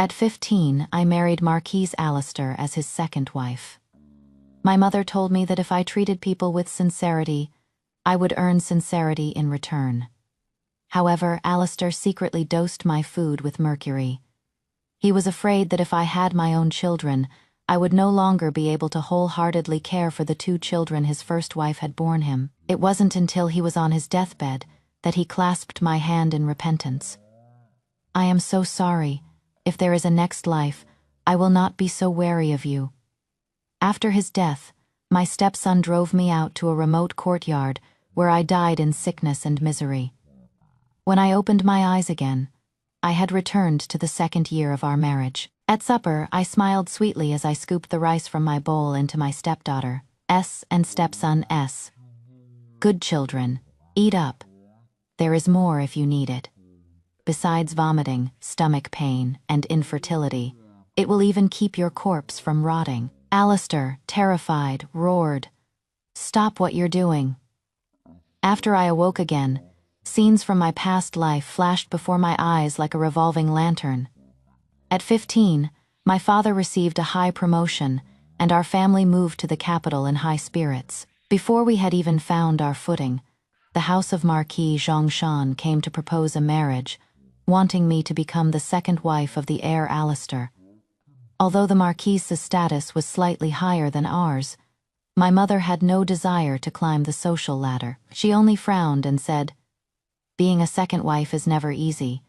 At 15, I married Marquise Alistair as his second wife. My mother told me that if I treated people with sincerity, I would earn sincerity in return. However, Alistair secretly dosed my food with mercury. He was afraid that if I had my own children, I would no longer be able to wholeheartedly care for the 2 children his first wife had borne him. It wasn't until he was on his deathbed that he clasped my hand in repentance. "I am so sorry. If there is a next life, I will not be so wary of you." After his death, my stepson drove me out to a remote courtyard where I died in sickness and misery. When I opened my eyes again, I had returned to the 2nd year of our marriage. At supper, I smiled sweetly as I scooped the rice from my bowl into my stepdaughter, S, and stepson, S. "Good children, eat up. There is more if you need it. Besides vomiting, stomach pain, and infertility, it will even keep your corpse from rotting." Alistair, terrified, roared, "Stop what you're doing." After I awoke again, scenes from my past life flashed before my eyes like a revolving lantern. At 15, my father received a high promotion, and our family moved to the capital in high spirits. Before we had even found our footing, the house of Marquis Zhongshan came to propose a marriage, wanting me to become the second wife of the heir Alistair. Although the Marquise's status was slightly higher than ours, my mother had no desire to climb the social ladder. She only frowned and said, "Being a second wife is never easy.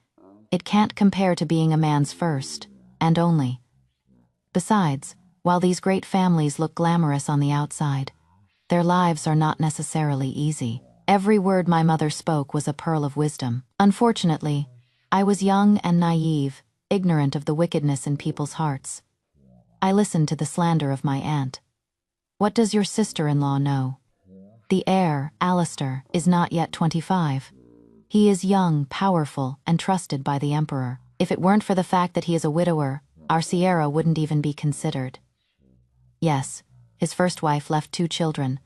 It can't compare to being a man's first, and only. Besides, while these great families look glamorous on the outside, their lives are not necessarily easy." Every word my mother spoke was a pearl of wisdom. Unfortunately, I was young and naive, ignorant of the wickedness in people's hearts. I listened to the slander of my aunt. "What does your sister-in-law know? The heir, Alistair, is not yet 25. He is young, powerful, and trusted by the emperor. If it weren't for the fact that he is a widower, our Sierra wouldn't even be considered." Yes, his first wife left 2 children,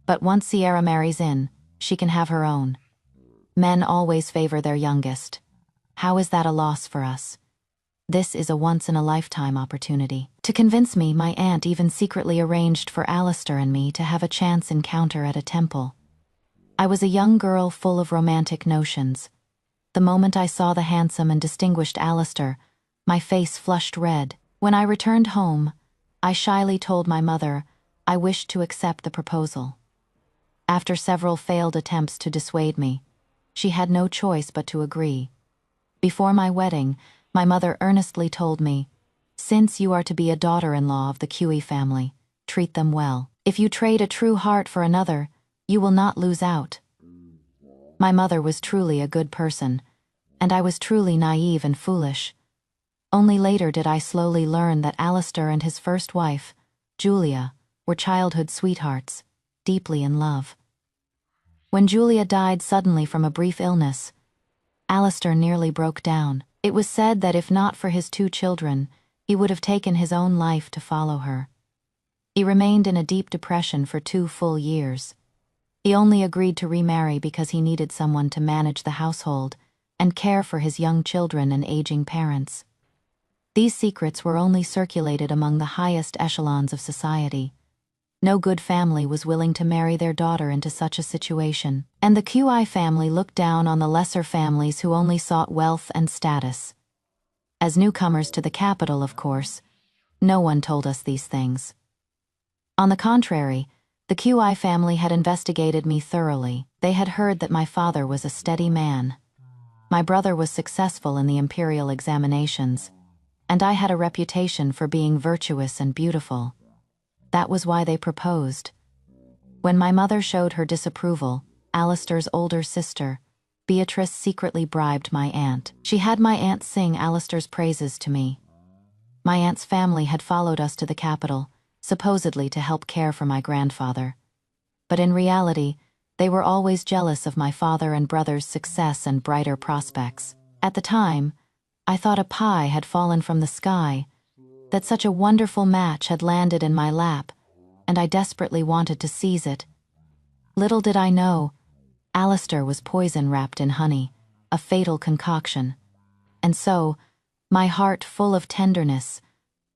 but once Sierra marries in, she can have her own. Men always favor their youngest. How is that a loss for us? This is a once-in-a-lifetime opportunity. To convince me, my aunt even secretly arranged for Alistair and me to have a chance encounter at a temple. I was a young girl full of romantic notions. The moment I saw the handsome and distinguished Alistair, my face flushed red. When I returned home, I shyly told my mother I wished to accept the proposal. After several failed attempts to dissuade me, she had no choice but to agree. Before my wedding, my mother earnestly told me, "Since you are to be a daughter-in-law of the Cui family, treat them well. If you trade a true heart for another, you will not lose out." My mother was truly a good person, and I was truly naive and foolish. Only later did I slowly learn that Alistair and his first wife, Julia, were childhood sweethearts, deeply in love. When Julia died suddenly from a brief illness, Alistair nearly broke down. It was said that if not for his 2 children, he would have taken his own life to follow her. He remained in a deep depression for 2 full years. He only agreed to remarry because he needed someone to manage the household and care for his young children and aging parents. These secrets were only circulated among the highest echelons of society. No good family was willing to marry their daughter into such a situation, and the Qi family looked down on the lesser families who only sought wealth and status. As newcomers to the capital, of course, no one told us these things. On the contrary, the Qi family had investigated me thoroughly. They had heard that my father was a steady man. My brother was successful in the imperial examinations, and I had a reputation for being virtuous and beautiful. That was why they proposed. When my mother showed her disapproval, Alistair's older sister, Beatrice, secretly bribed my aunt. She had my aunt sing Alistair's praises to me. My aunt's family had followed us to the capital, supposedly to help care for my grandfather. But in reality, they were always jealous of my father and brother's success and brighter prospects. At the time, I thought a pie had fallen from the sky, that such a wonderful match had landed in my lap, and I desperately wanted to seize it. Little did I know, Alistair was poison wrapped in honey, a fatal concoction. And so, My heart full of tenderness,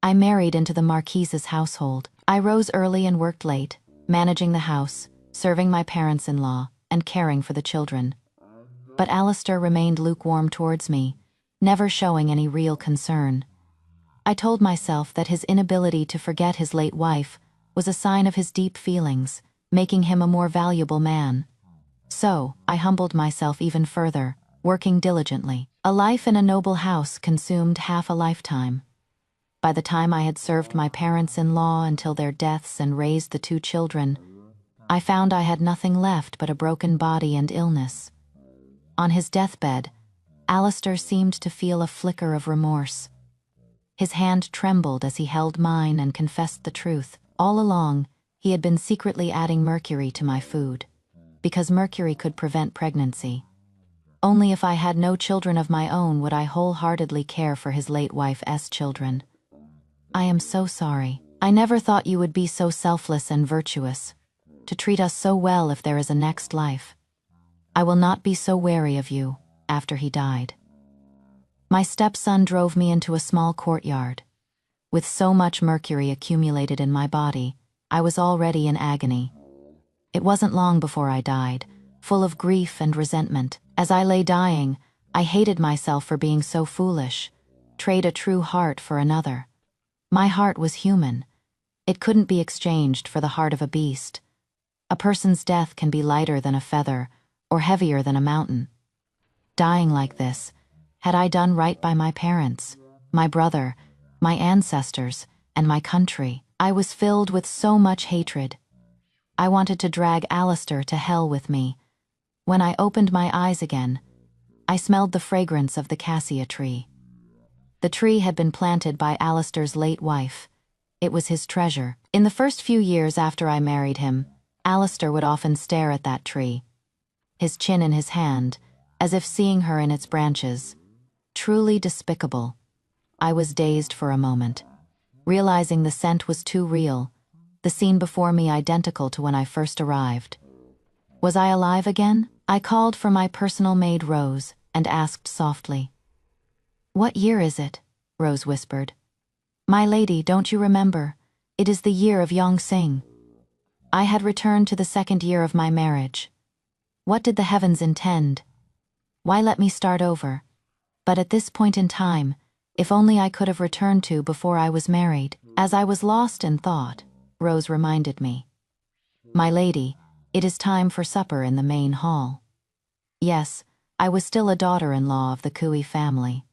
I married into the Marquise's household. I rose early and worked late, managing the house, serving my parents-in-law, and caring for the children. But Alistair remained lukewarm towards me, never showing any real concern. I told myself that his inability to forget his late wife was a sign of his deep feelings, making him a more valuable man. So, I humbled myself even further, working diligently. A life in a noble house consumed half a lifetime. By the time I had served my parents-in-law until their deaths and raised the 2 children, I found I had nothing left but a broken body and illness. On his deathbed, Alistair seemed to feel a flicker of remorse. His hand trembled as he held mine and confessed the truth. All along, he had been secretly adding mercury to my food, because mercury could prevent pregnancy. Only if I had no children of my own would I wholeheartedly care for his late wife's children. I am so sorry. I never thought you would be so selfless and virtuous, to treat us so well if there is a next life. I will not be so wary of you after he died. My stepson drove me into a small courtyard. With so much mercury accumulated in my body, I was already in agony. It wasn't long before I died, full of grief and resentment. As I lay dying, I hated myself for being so foolish, trade a true heart for another. My heart was human. It couldn't be exchanged for the heart of a beast. A person's death can be lighter than a feather, or heavier than a mountain. Dying like this, had I done right by my parents, my brother, my ancestors, and my country? I was filled with so much hatred. I wanted to drag Alistair to hell with me. When I opened my eyes again, I smelled the fragrance of the cassia tree. The tree had been planted by Alistair's late wife. It was his treasure. In the first few years after I married him, Alistair would often stare at that tree, his chin in his hand, as if seeing her in its branches. Truly despicable. I was dazed for a moment, realizing the scent was too real, the scene before me identical to when I first arrived. Was I alive again? I called for my personal maid Rose and asked softly. "What year is it?" Rose whispered. "My lady, don't you remember? It is the year of Yong-Sing." I had returned to the 2nd year of my marriage. What did the heavens intend? Why let me start over? But at this point in time, if only I could have returned to before I was married. As I was lost in thought, Rose reminded me. "My lady, it is time for supper in the main hall." Yes, I was still a daughter-in-law of the Cui family.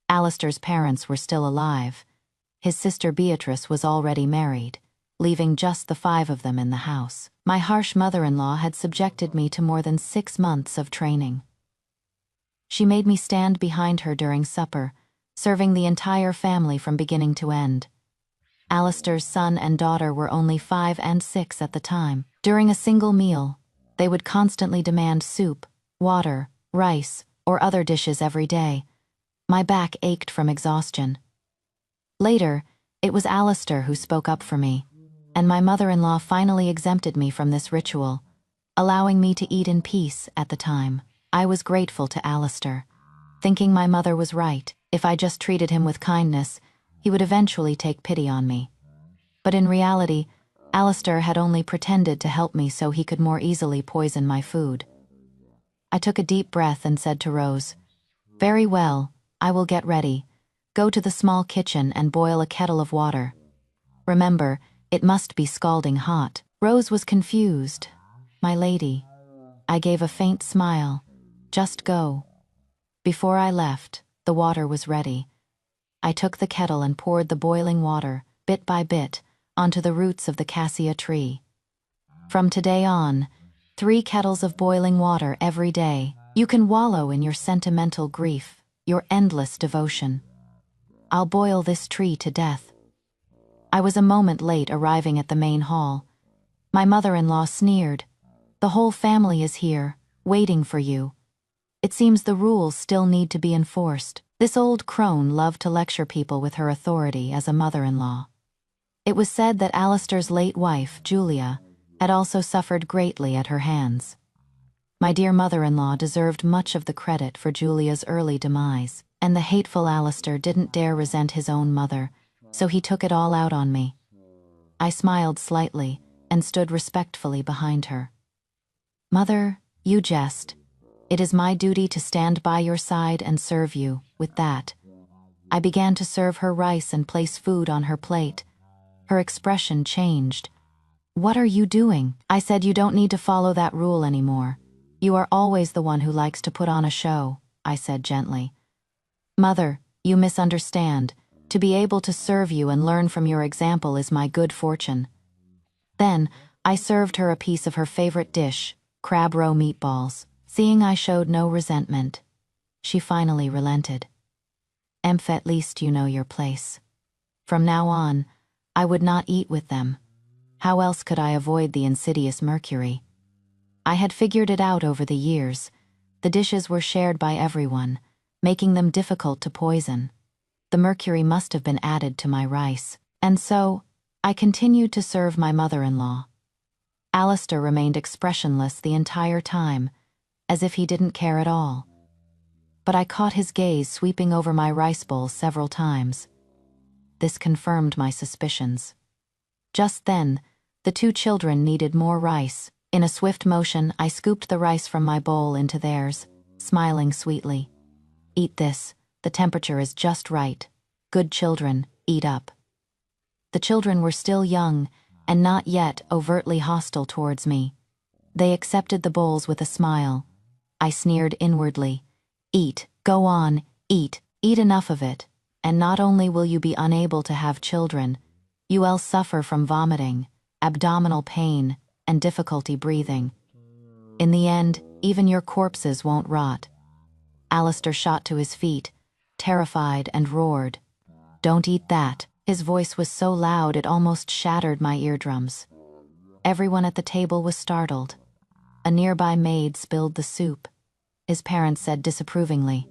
Alistair's parents were still alive. His sister Beatrice was already married, leaving just the 5 of them in the house. My harsh mother-in-law had subjected me to more than 6 months of training. She made me stand behind her during supper, serving the entire family from beginning to end. Alistair's son and daughter were only 5 and 6 at the time. During a single meal, they would constantly demand soup, water, rice, or other dishes every day. My back ached from exhaustion. Later, it was Alistair who spoke up for me, and my mother-in-law finally exempted me from this ritual, allowing me to eat in peace at the time. I was grateful to Alistair, thinking my mother was right. If I just treated him with kindness, he would eventually take pity on me. But in reality, Alistair had only pretended to help me so he could more easily poison my food. I took a deep breath and said to Rose, "Very well, I will get ready. Go to the small kitchen and boil a kettle of water. Remember, it must be scalding hot." Rose was confused. "My lady." I gave a faint smile. "Just go." Before I left, the water was ready. I took the kettle and poured the boiling water, bit by bit, onto the roots of the cassia tree. From today on, 3 kettles of boiling water every day. You can wallow in your sentimental grief, your endless devotion. I'll boil this tree to death. I was a moment late arriving at the main hall. My mother-in-law sneered. "The whole family is here, waiting for you. It seems the rules still need to be enforced." This old crone loved to lecture people with her authority as a mother-in-law. It was said that Alistair's late wife, Julia, had also suffered greatly at her hands. My dear mother-in-law deserved much of the credit for Julia's early demise. And the hateful Alistair didn't dare resent his own mother, so he took it all out on me. I smiled slightly and stood respectfully behind her. Mother, you jest. It is my duty to stand by your side and serve you. With that, I began to serve her rice and place food on her plate. Her expression changed. What are you doing? I said, you don't need to follow that rule anymore. You are always the one who likes to put on a show, I said gently. Mother, you misunderstand. To be able to serve you and learn from your example is my good fortune. Then, I served her a piece of her favorite dish, crab roe meatballs. Seeing I showed no resentment, she finally relented. At least you know your place. From now on, I would not eat with them. How else could I avoid the insidious mercury? I had figured it out over the years. The dishes were shared by everyone, making them difficult to poison. The mercury must have been added to my rice, and so, I continued to serve my mother-in-law. Alistair remained expressionless the entire time, as if he didn't care at all. But I caught his gaze sweeping over my rice bowl several times. This confirmed my suspicions. Just then, the two children needed more rice. In a swift motion, I scooped the rice from my bowl into theirs, smiling sweetly. Eat this, the temperature is just right. Good children, eat up. The children were still young, and not yet overtly hostile towards me. They accepted the bowls with a smile. I sneered inwardly. Eat, go on, eat enough of it, and not only will you be unable to have children, you will suffer from vomiting, abdominal pain, and difficulty breathing. In the end, even your corpses won't rot. Alistair shot to his feet, terrified, and roared. Don't eat that. His voice was so loud it almost shattered my eardrums. Everyone at the table was startled. A nearby maid spilled the soup. His parents said disapprovingly,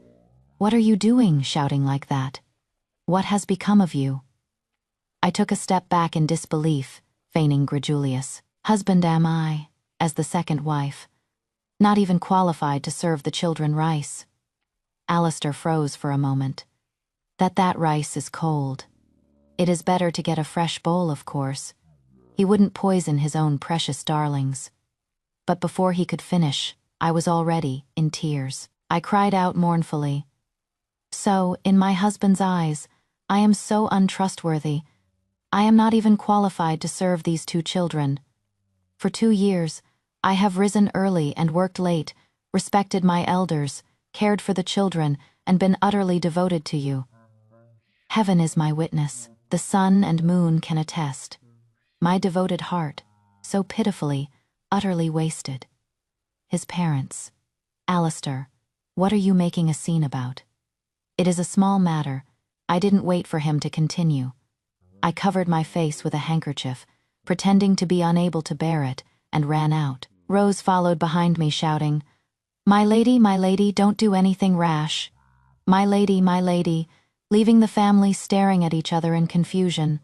What are you doing, shouting like that? What has become of you? I took a step back in disbelief, feigning gradulous. Husband am I, as the second wife, not even qualified to serve the children rice. Alistair froze for a moment. That rice is cold. It is better to get a fresh bowl, of course. He wouldn't poison his own precious darlings. But before he could finish, I was already in tears. I cried out mournfully. So, in my husband's eyes, I am so untrustworthy. I am not even qualified to serve these two children. For 2 years, I have risen early and worked late, respected my elders, cared for the children, and been utterly devoted to you. Heaven is my witness. The sun and moon can attest. My devoted heart, so pitifully, utterly wasted. His parents. Alistair, what are you making a scene about? It is a small matter. I didn't wait for him to continue. I covered my face with a handkerchief, pretending to be unable to bear it, and ran out. Rose followed behind me, shouting, my lady, don't do anything rash. My lady, leaving the family staring at each other in confusion.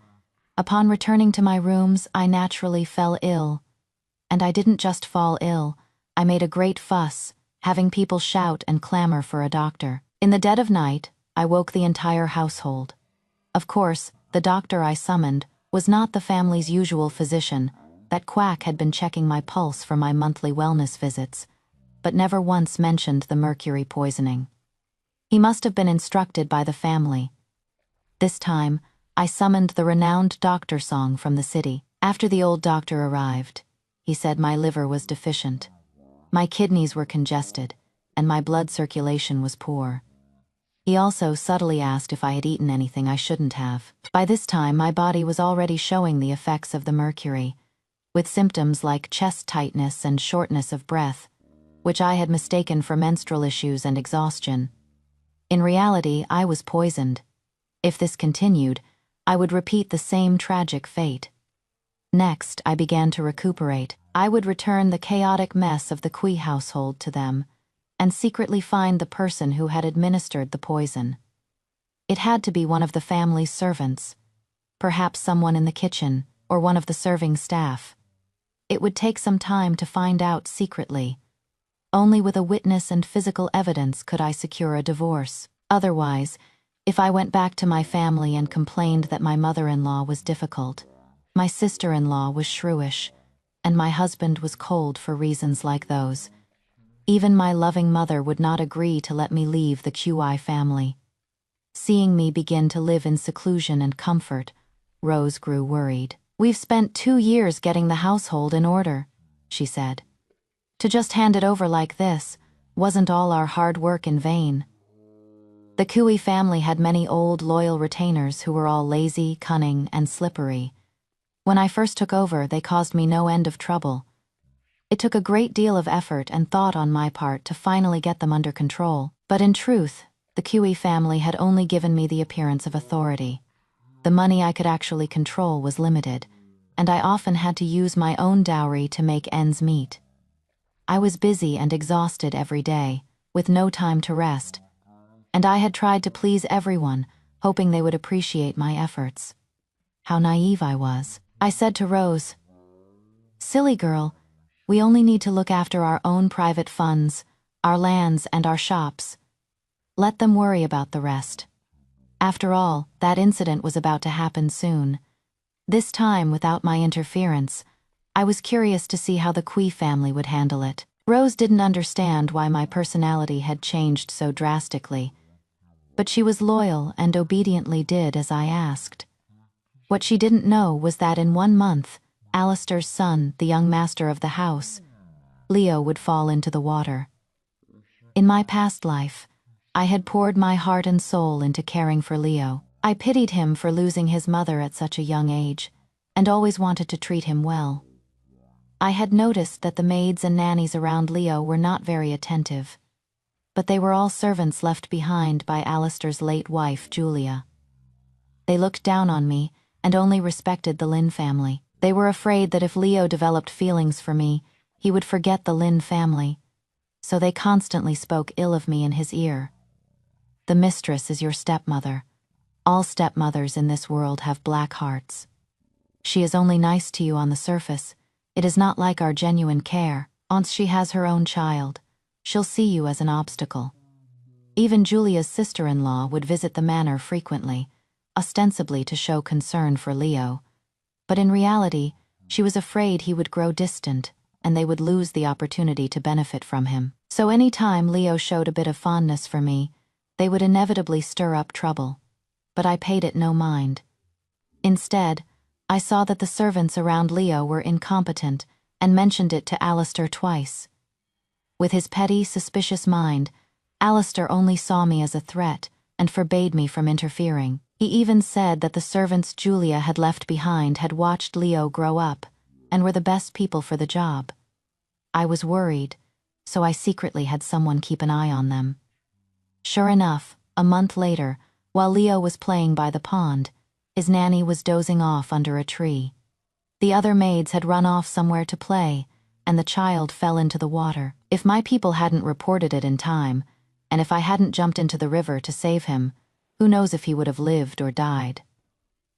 Upon returning to my rooms, I naturally fell ill. And I didn't just fall ill, I made a great fuss, having people shout and clamor for a doctor. In the dead of night, I woke the entire household. Of course, the doctor I summoned was not the family's usual physician. That quack had been checking my pulse for my monthly wellness visits, but never once mentioned the mercury poisoning. He must have been instructed by the family. This time, I summoned the renowned Dr. Song from the city. After the old doctor arrived, he said my liver was deficient. My kidneys were congested, and my blood circulation was poor. He also subtly asked if I had eaten anything I shouldn't have. By this time, my body was already showing the effects of the mercury, with symptoms like chest tightness and shortness of breath, which I had mistaken for menstrual issues and exhaustion. In reality, I was poisoned. If this continued, I would repeat the same tragic fate. Next, I began to recuperate. I would return the chaotic mess of the Kui household to them, and secretly find the person who had administered the poison. It had to be one of the family's servants, perhaps someone in the kitchen or one of the serving staff. It would take some time to find out secretly. Only with a witness and physical evidence could I secure a divorce. Otherwise, if I went back to my family and complained that my mother-in-law was difficult, my sister-in-law was shrewish, and my husband was cold for reasons like those, even my loving mother would not agree to let me leave the QI family. Seeing me begin to live in seclusion and comfort, Rose grew worried. "We've spent 2 years getting the household in order," she said. "To just hand it over like this, wasn't all our hard work in vain?" The Cooey family had many old, loyal retainers who were all lazy, cunning, and slippery. When I first took over, they caused me no end of trouble. It took a great deal of effort and thought on my part to finally get them under control. But in truth, the Cooey family had only given me the appearance of authority. The money I could actually control was limited, and I often had to use my own dowry to make ends meet. I was busy and exhausted every day, with no time to rest, and I had tried to please everyone, hoping they would appreciate my efforts. How naive I was. I said to Rose, "Silly girl, we only need to look after our own private funds, our lands, and our shops. Let them worry about the rest." After all, that incident was about to happen soon. This time, without my interference, I was curious to see how the Cui family would handle it. Rose didn't understand why my personality had changed so drastically, but she was loyal and obediently did as I asked. What she didn't know was that in 1 month, Alistair's son, the young master of the house, Leo, would fall into the water. In my past life, I had poured my heart and soul into caring for Leo. I pitied him for losing his mother at such a young age, and always wanted to treat him well. I had noticed that the maids and nannies around Leo were not very attentive, but they were all servants left behind by Alistair's late wife, Julia. They looked down on me and only respected the Lynn family. They were afraid that if Leo developed feelings for me, he would forget the Lynn family, so they constantly spoke ill of me in his ear. "The mistress is your stepmother. All stepmothers in this world have black hearts. She is only nice to you on the surface. It is not like our genuine care. Once she has her own child, she'll see you as an obstacle." Even Julia's sister-in-law would visit the manor frequently, ostensibly to show concern for Leo, but in reality, she was afraid he would grow distant and they would lose the opportunity to benefit from him. So any time Leo showed a bit of fondness for me, they would inevitably stir up trouble, but I paid it no mind. Instead, I saw that the servants around Leo were incompetent and mentioned it to Alistair twice. With his petty, suspicious mind, Alistair only saw me as a threat and forbade me from interfering. He even said that the servants Julia had left behind had watched Leo grow up and were the best people for the job. I was worried, so I secretly had someone keep an eye on them. Sure enough, a month later, while Leo was playing by the pond, his nanny was dozing off under a tree. The other maids had run off somewhere to play, and the child fell into the water. If my people hadn't reported it in time, and if I hadn't jumped into the river to save him, who knows if he would have lived or died.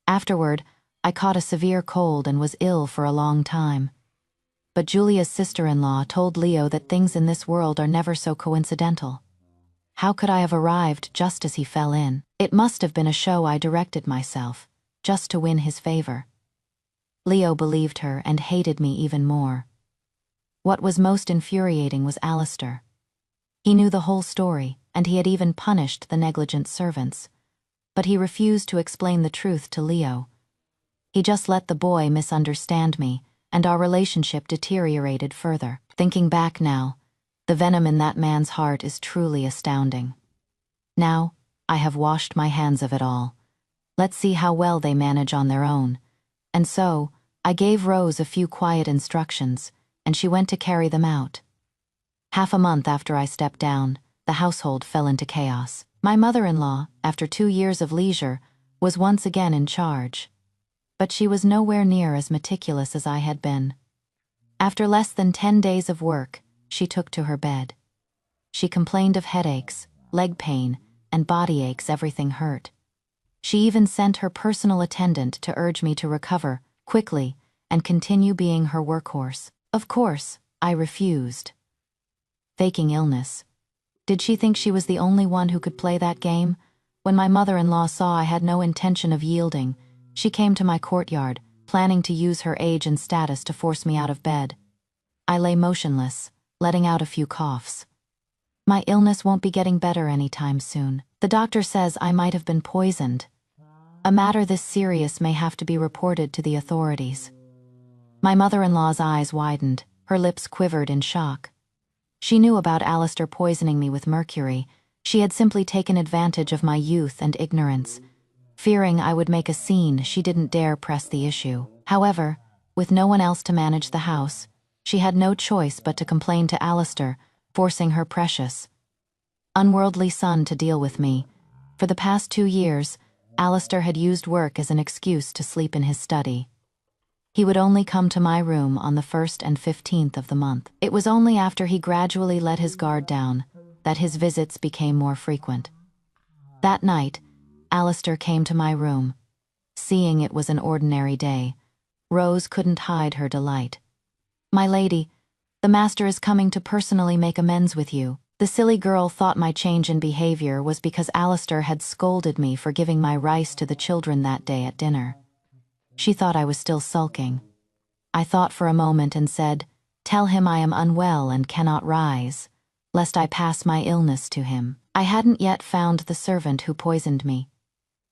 Afterward, I caught a severe cold and was ill for a long time. But Julia's sister-in-law told Leo that things in this world are never so coincidental. How could I have arrived just as he fell in? It must have been a show I directed myself, just to win his favor. Leo believed her and hated me even more. What was most infuriating was Alistair. He knew the whole story, and he had even punished the negligent servants, but he refused to explain the truth to Leo. He just let the boy misunderstand me, and our relationship deteriorated further. Thinking back now, the venom in that man's heart is truly astounding. Now, I have washed my hands of it all. Let's see how well they manage on their own. And so, I gave Rose a few quiet instructions, and she went to carry them out. Half a month after I stepped down, the household fell into chaos. My mother-in-law, after 2 years of leisure, was once again in charge. But she was nowhere near as meticulous as I had been. After less than 10 days of work, she took to her bed. She complained of headaches, leg pain, and body aches. Everything hurt. She even sent her personal attendant to urge me to recover quickly and continue being her workhorse. Of course, I refused. Faking illness. Did she think she was the only one who could play that game? When my mother-in-law saw I had no intention of yielding, she came to my courtyard, planning to use her age and status to force me out of bed. I lay motionless, letting out a few coughs. My illness won't be getting better anytime soon. The doctor says I might have been poisoned. A matter this serious may have to be reported to the authorities. My mother-in-law's eyes widened, her lips quivered in shock. She knew about Alistair poisoning me with mercury. She had simply taken advantage of my youth and ignorance. Fearing I would make a scene, she didn't dare press the issue. However, with no one else to manage the house, she had no choice but to complain to Alistair, forcing her precious, unworldly son to deal with me. For the past 2 years, Alistair had used work as an excuse to sleep in his study. He would only come to my room on the 1st and 15th of the month. It was only after he gradually let his guard down that his visits became more frequent. That night, Alistair came to my room. Seeing it was an ordinary day, Rose couldn't hide her delight. "My lady, the master is coming to personally make amends with you." The silly girl thought my change in behavior was because Alistair had scolded me for giving my rice to the children that day at dinner. She thought I was still sulking. I thought for a moment and said, "Tell him I am unwell and cannot rise, lest I pass my illness to him." I hadn't yet found the servant who poisoned me,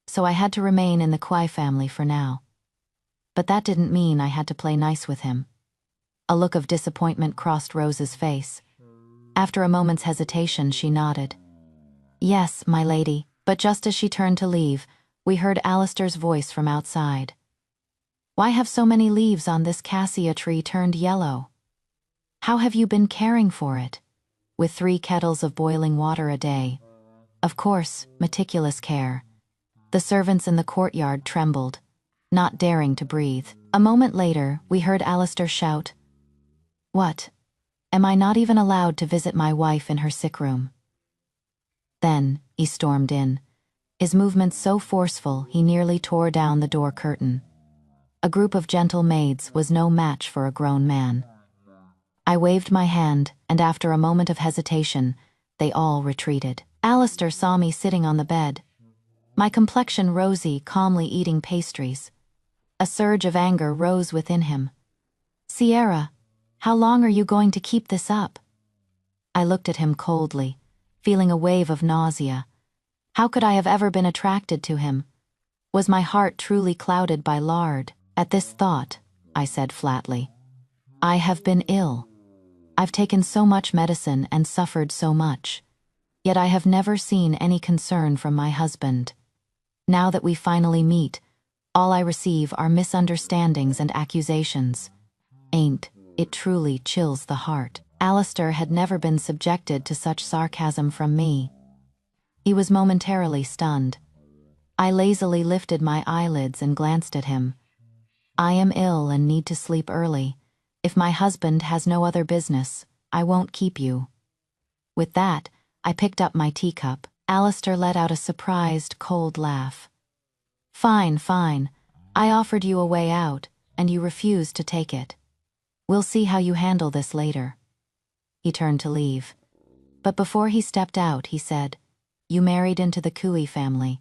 so I had to remain in the Kwai family for now. But that didn't mean I had to play nice with him. A look of disappointment crossed Rose's face. After a moment's hesitation, she nodded. "Yes, my lady," but just as she turned to leave, we heard Alistair's voice from outside. "Why have so many leaves on this cassia tree turned yellow? How have you been caring for it?" "With 3 kettles of boiling water a day. Of course, meticulous care." The servants in the courtyard trembled, not daring to breathe. A moment later, we heard Alistair shout, "What? Am I not even allowed to visit my wife in her sick room?" Then he stormed in, his movements so forceful he nearly tore down the door curtain. A group of gentle maids was no match for a grown man. I waved my hand, and after a moment of hesitation, they all retreated. Alistair saw me sitting on the bed, my complexion rosy, calmly eating pastries. A surge of anger rose within him. "Sierra, how long are you going to keep this up?" I looked at him coldly, feeling a wave of nausea. How could I have ever been attracted to him? Was my heart truly clouded by lard? At this thought, I said flatly, "I have been ill. I've taken so much medicine and suffered so much. Yet I have never seen any concern from my husband. Now that we finally meet, all I receive are misunderstandings and accusations. Ain't it truly chills the heart?" Alistair had never been subjected to such sarcasm from me. He was momentarily stunned. I lazily lifted my eyelids and glanced at him. "I am ill and need to sleep early. If my husband has no other business, I won't keep you." With that, I picked up my teacup. Alistair let out a surprised, cold laugh. "Fine, fine. I offered you a way out, and you refused to take it. We'll see how you handle this later." He turned to leave. But before he stepped out, he said, "You married into the Kui family.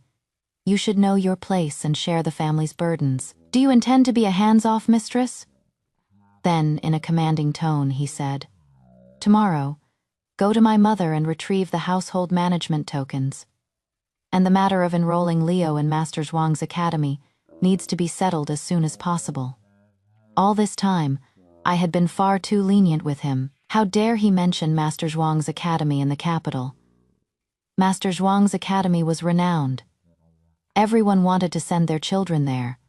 You should know your place and share the family's burdens. Do you intend to be a hands-off mistress?" Then, in a commanding tone, he said, "Tomorrow, go to my mother and retrieve the household management tokens. And the matter of enrolling Leo in Master Zhuang's academy needs to be settled as soon as possible." All this time, I had been far too lenient with him. How dare he mention Master Zhuang's academy in the capital? Master Zhuang's academy was renowned. Everyone wanted to send their children there.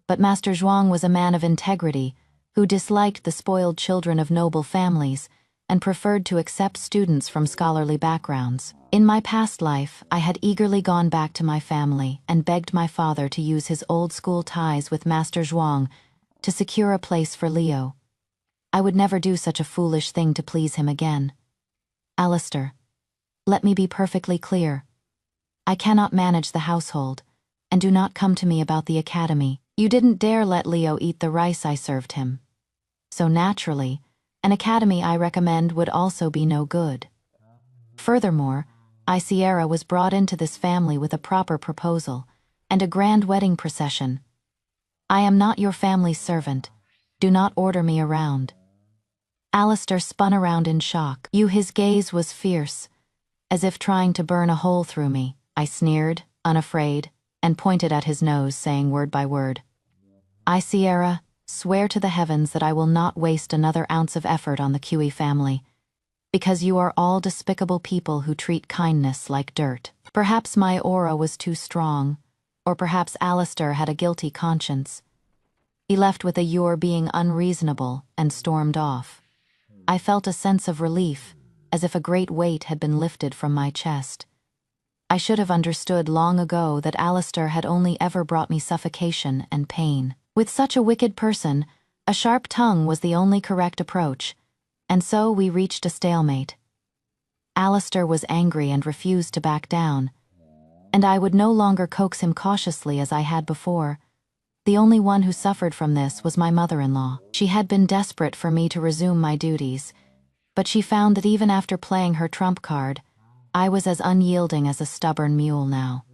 But Master Zhuang was a man of integrity who disliked the spoiled children of noble families and preferred to accept students from scholarly backgrounds. In my past life, I had eagerly gone back to my family and begged my father to use his old-school ties with Master Zhuang to secure a place for Leo. I would never do such a foolish thing to please him again. "Alistair, let me be perfectly clear. I cannot manage the household, and do not come to me about the academy. You didn't dare let Leo eat the rice I served him. So naturally, an academy I recommend would also be no good. Furthermore, Sierra was brought into this family with a proper proposal and a grand wedding procession. I am not your family's servant. Do not order me around. Alistair spun around in shock. His gaze was fierce, as if trying to burn a hole through me. I sneered, unafraid, and pointed at his nose, saying word by word, Sierra, swear to the heavens that I will not waste another ounce of effort on the QE family, because you are all despicable people who treat kindness like dirt. Perhaps my aura was too strong, or perhaps Alistair had a guilty conscience. He left with a "you're being unreasonable" and stormed off. I felt a sense of relief, as if a great weight had been lifted from my chest. I should have understood long ago that Alistair had only ever brought me suffocation and pain. With such a wicked person, a sharp tongue was the only correct approach, and so we reached a stalemate. Alistair was angry and refused to back down, and I would no longer coax him cautiously as I had before. The only one who suffered from this was my mother-in-law. She had been desperate for me to resume my duties, but she found that even after playing her trump card, I was as unyielding as a stubborn mule now.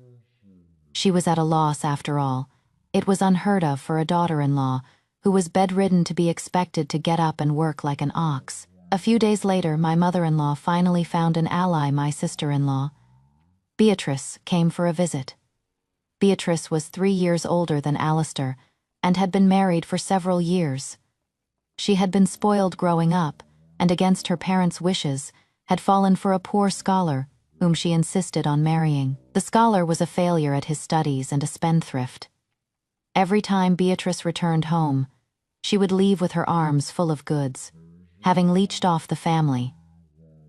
She was at a loss after all. It was unheard of for a daughter-in-law who was bedridden to be expected to get up and work like an ox. A few days later, my mother-in-law finally found an ally, my sister-in-law. Beatrice came for a visit. Beatrice was 3 years older than Alistair and had been married for several years. She had been spoiled growing up and, against her parents' wishes, had fallen for a poor scholar whom she insisted on marrying. The scholar was a failure at his studies and a spendthrift. Every time Beatrice returned home, she would leave with her arms full of goods, having leeched off the family.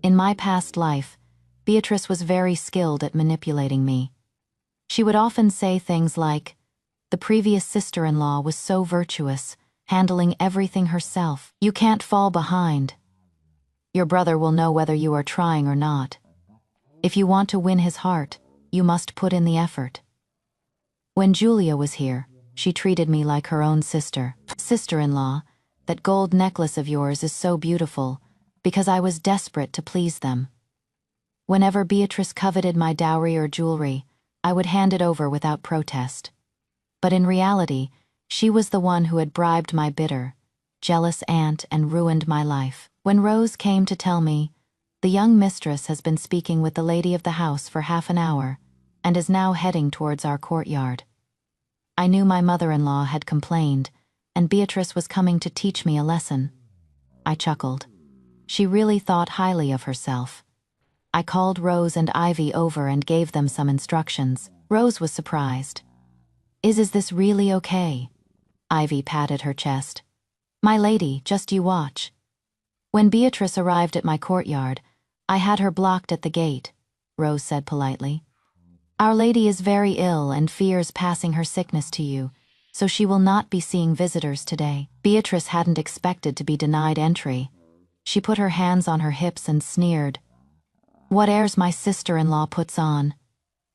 In my past life, Beatrice was very skilled at manipulating me. She would often say things like, "The previous sister-in-law was so virtuous, handling everything herself. You can't fall behind. Your brother will know whether you are trying or not. If you want to win his heart, you must put in the effort." When Julia was here, she treated me like her own sister. "Sister-in-law, that gold necklace of yours is so beautiful," because I was desperate to please them. Whenever Beatrice coveted my dowry or jewelry, I would hand it over without protest. But in reality, she was the one who had bribed my bitter, jealous aunt and ruined my life. When Rose came to tell me, "The young mistress has been speaking with the lady of the house for half an hour and is now heading towards our courtyard," I knew my mother-in-law had complained, and Beatrice was coming to teach me a lesson. I chuckled. She really thought highly of herself. I called Rose and Ivy over and gave them some instructions. Rose was surprised. Is this really okay?" Ivy patted her chest. "My lady, just you watch." When Beatrice arrived at my courtyard, I had her blocked at the gate, Rose said politely. "Our lady is very ill and fears passing her sickness to you, so she will not be seeing visitors today." Beatrice hadn't expected to be denied entry. She put her hands on her hips and sneered. "What airs my sister-in-law puts on.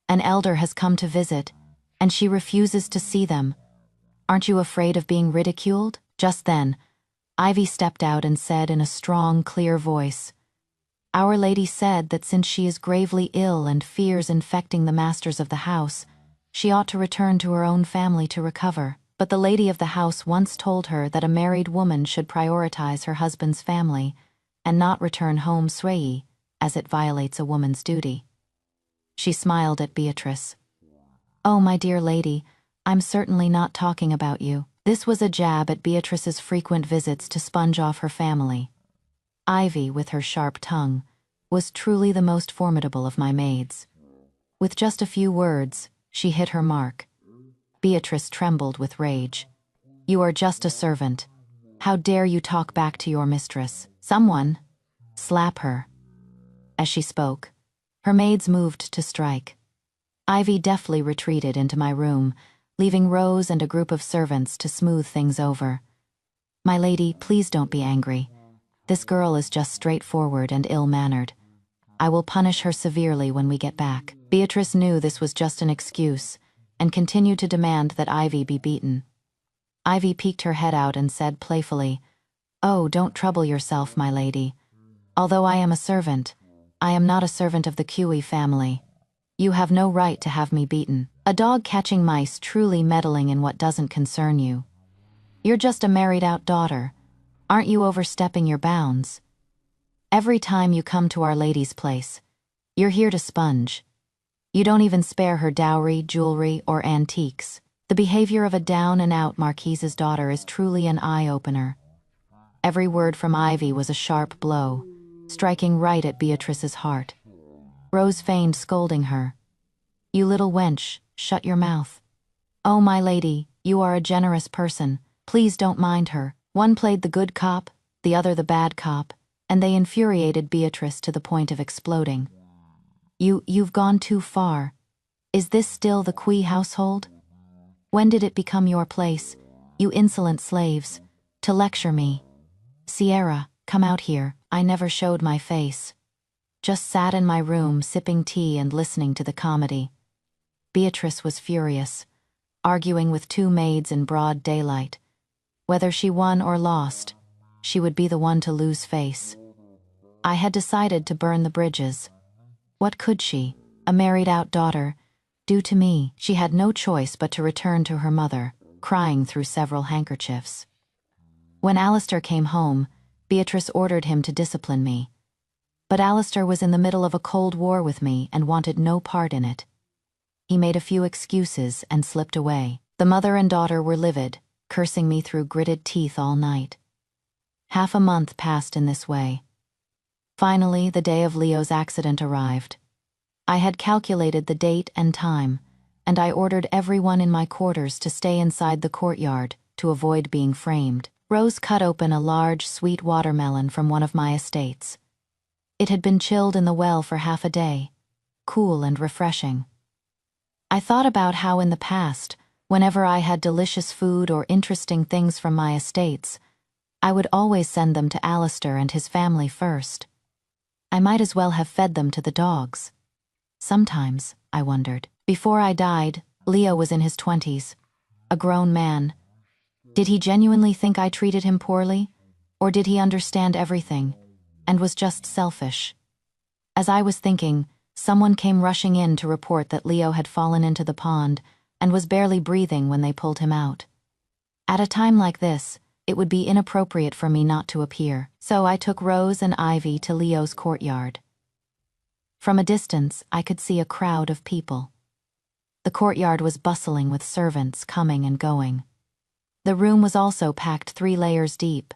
An elder has come to visit, and she refuses to see them. Aren't you afraid of being ridiculed?" Just then, Ivy stepped out and said in a strong, clear voice, "Our lady said that since she is gravely ill and fears infecting the masters of the house, she ought to return to her own family to recover. But the lady of the house once told her that a married woman should prioritize her husband's family and not return home sway, as it violates a woman's duty." She smiled at Beatrice. "Oh, my dear lady, I'm certainly not talking about you." This was a jab at Beatrice's frequent visits to sponge off her family. Ivy, with her sharp tongue, was truly the most formidable of my maids. With just a few words, she hit her mark. Beatrice trembled with rage. "You are just a servant. How dare you talk back to your mistress? Someone, slap her." As she spoke, her maids moved to strike. Ivy deftly retreated into my room, leaving Rose and a group of servants to smooth things over. "My lady, please don't be angry. This girl is just straightforward and ill-mannered. I will punish her severely when we get back." Beatrice knew this was just an excuse and continued to demand that Ivy be beaten. Ivy peeked her head out and said playfully, "Oh, don't trouble yourself, my lady. Although I am a servant, I am not a servant of the Cui family. You have no right to have me beaten. A dog catching mice truly meddling in what doesn't concern you. You're just a married-out daughter. Aren't you overstepping your bounds? Every time you come to Our Lady's place, you're here to sponge. You don't even spare her dowry, jewelry, or antiques. The behavior of a down-and-out marquise's daughter is truly an eye-opener. Every word from Ivy was a sharp blow, striking right at Beatrice's heart. Rose feigned scolding her. You little wench, shut your mouth. Oh, my lady, you are a generous person. Please don't mind her. One played the good cop, the other the bad cop, and they infuriated Beatrice to the point of exploding. You've gone too far. Is this still the Cui household? When did it become your place, you insolent slaves, to lecture me? Sierra, come out here. I never showed my face. Just sat in my room sipping tea and listening to the comedy. Beatrice was furious, arguing with two maids in broad daylight. Whether she won or lost, she would be the one to lose face. I had decided to burn the bridges. What could she, a married-out daughter, do to me? She had no choice but to return to her mother, crying through several handkerchiefs. When Alistair came home, Beatrice ordered him to discipline me. But Alistair was in the middle of a cold war with me and wanted no part in it. He made a few excuses and slipped away. The mother and daughter were livid, cursing me through gritted teeth all night. Half a month passed in this way. Finally, the day of Leo's accident arrived. I had calculated the date and time, and I ordered everyone in my quarters to stay inside the courtyard to avoid being framed. Rose cut open a large, sweet watermelon from one of my estates. It had been chilled in the well for half a day, cool and refreshing. I thought about how in the past, whenever I had delicious food or interesting things from my estates, I would always send them to Alistair and his family first. I might as well have fed them to the dogs. Sometimes, I wondered. Before I died, Leo was in his 20s, a grown man. Did he genuinely think I treated him poorly? Or did he understand everything, and was just selfish? As I was thinking, someone came rushing in to report that Leo had fallen into the pond and was barely breathing when they pulled him out. At a time like this, it would be inappropriate for me not to appear, so I took Rose and Ivy to Leo's courtyard. From a distance, I could see a crowd of people. The courtyard was bustling with servants coming and going. The room was also packed 3 layers deep.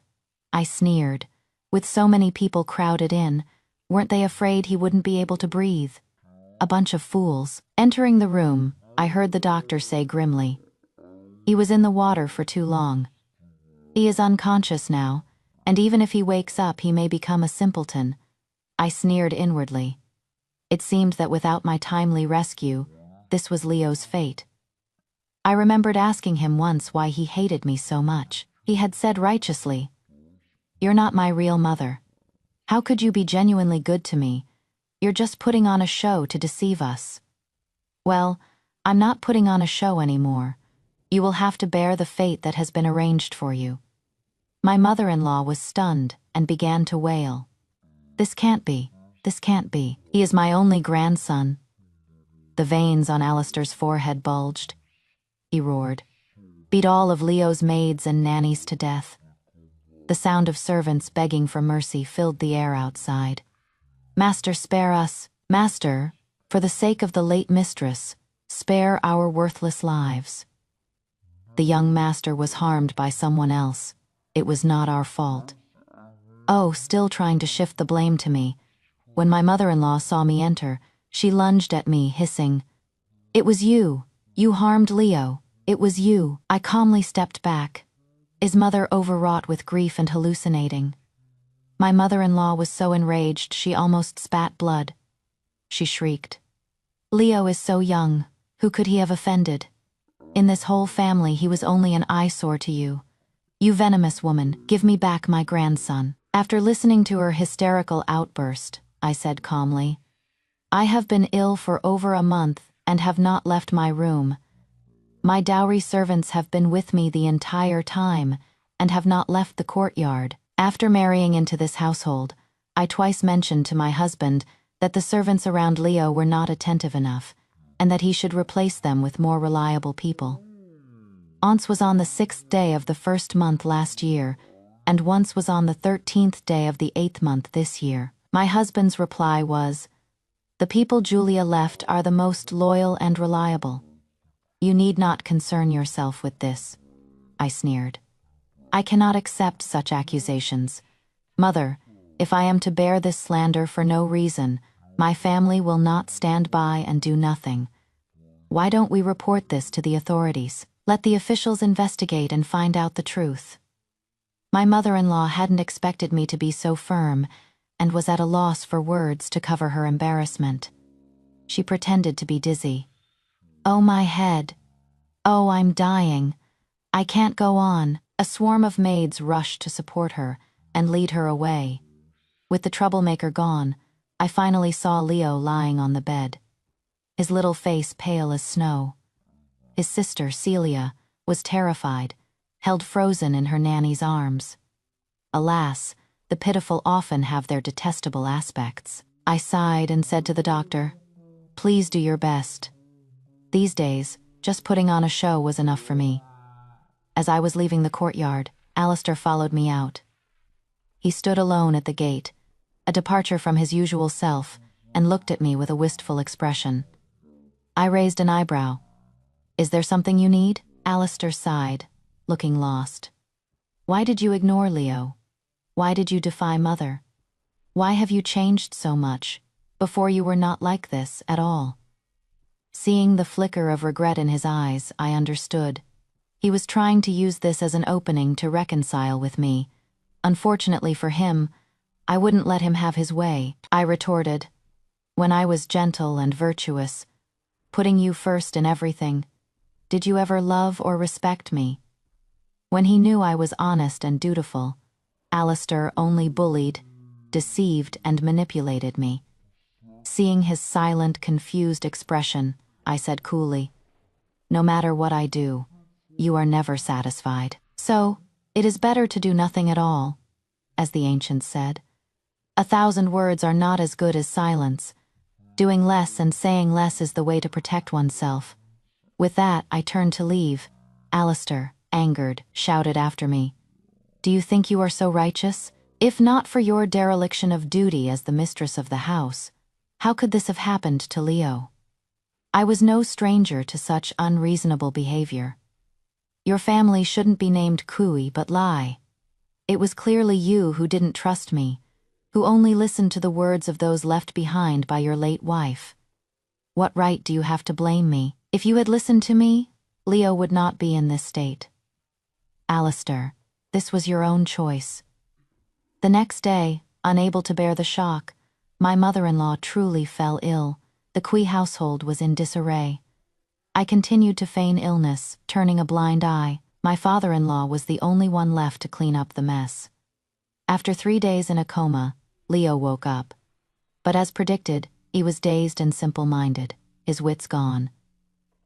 I sneered. With so many people crowded in, weren't they afraid he wouldn't be able to breathe? A bunch of fools. Entering the room, I heard the doctor say grimly, "He was in the water for too long. He is unconscious now, and even if he wakes up he may become a simpleton." I sneered inwardly. It seemed that without my timely rescue, this was Leo's fate. I remembered asking him once why he hated me so much. He had said righteously, "You're not my real mother. How could you be genuinely good to me? You're just putting on a show to deceive us." Well, I'm not putting on a show anymore. You will have to bear the fate that has been arranged for you. My mother-in-law was stunned and began to wail. This can't be. This can't be. He is my only grandson." The veins on Alistair's forehead bulged. He roared. "Beat all of Leo's maids and nannies to death." The sound of servants begging for mercy filled the air outside. "Master, spare us. Master, for the sake of the late mistress, spare our worthless lives." The young master was harmed by someone else. It was not our fault. Oh, still trying to shift the blame to me. When my mother-in-law saw me enter, she lunged at me, hissing, "It was you. You harmed Leo. It was you." I calmly stepped back, his mother overwrought with grief and hallucinating. My mother-in-law was so enraged she almost spat blood. She shrieked, "Leo is so young. Who could he have offended? In this whole family he was only an eyesore to you. You venomous woman, give me back my grandson." After listening to her hysterical outburst, I said calmly, "I have been ill for over a month and have not left my room. My dowry servants have been with me the entire time and have not left the courtyard. After marrying into this household, I twice mentioned to my husband that the servants around Leo were not attentive enough, and that he should replace them with more reliable people. Once was on the 6th day of the 1st month last year, and once was on the 13th day of the 8th month this year. My husband's reply was, "The people Julia left are the most loyal and reliable. You need not concern yourself with this," I sneered. "I cannot accept such accusations. Mother, if I am to bear this slander for no reason, my family will not stand by and do nothing. Why don't we report this to the authorities? Let the officials investigate and find out the truth." My mother-in-law hadn't expected me to be so firm and was at a loss for words to cover her embarrassment. She pretended to be dizzy. "Oh, my head. Oh, I'm dying. I can't go on." A swarm of maids rushed to support her and lead her away. With the troublemaker gone, I finally saw Leo lying on the bed, his little face pale as snow. His sister, Celia, was terrified, held frozen in her nanny's arms. Alas, the pitiful often have their detestable aspects. I sighed and said to the doctor, "Please do your best." These days, just putting on a show was enough for me. As I was leaving the courtyard, Alistair followed me out. He stood alone at the gate, a departure from his usual self, and looked at me with a wistful expression. I raised an eyebrow. "Is there something you need?" Alistair sighed, looking lost. "Why did you ignore Leo? Why did you defy Mother? Why have you changed so much? Before you were not like this at all." Seeing the flicker of regret in his eyes, I understood. He was trying to use this as an opening to reconcile with me. Unfortunately for him, I wouldn't let him have his way. I retorted, "When I was gentle and virtuous, putting you first in everything, did you ever love or respect me?" When he knew I was honest and dutiful, Alistair only bullied, deceived, and manipulated me. Seeing his silent, confused expression, I said coolly, "No matter what I do, you are never satisfied. So, it is better to do nothing at all, as the ancients said. 1,000 words are not as good as silence. Doing less and saying less is the way to protect oneself." With that, I turned to leave. Alistair, angered, shouted after me, "Do you think you are so righteous? If not for your dereliction of duty as the mistress of the house, how could this have happened to Leo?" I was no stranger to such unreasonable behavior. "Your family shouldn't be named Kui but Lai. It was clearly you who didn't trust me, who only listened to the words of those left behind by your late wife. What right do you have to blame me? If you had listened to me, Leo would not be in this state. Alistair, this was your own choice." The next day, unable to bear the shock, my mother-in-law truly fell ill. The Kui household was in disarray. I continued to feign illness, turning a blind eye. My father-in-law was the only one left to clean up the mess. After 3 days in a coma, Leo woke up. But as predicted, he was dazed and simple-minded, his wits gone.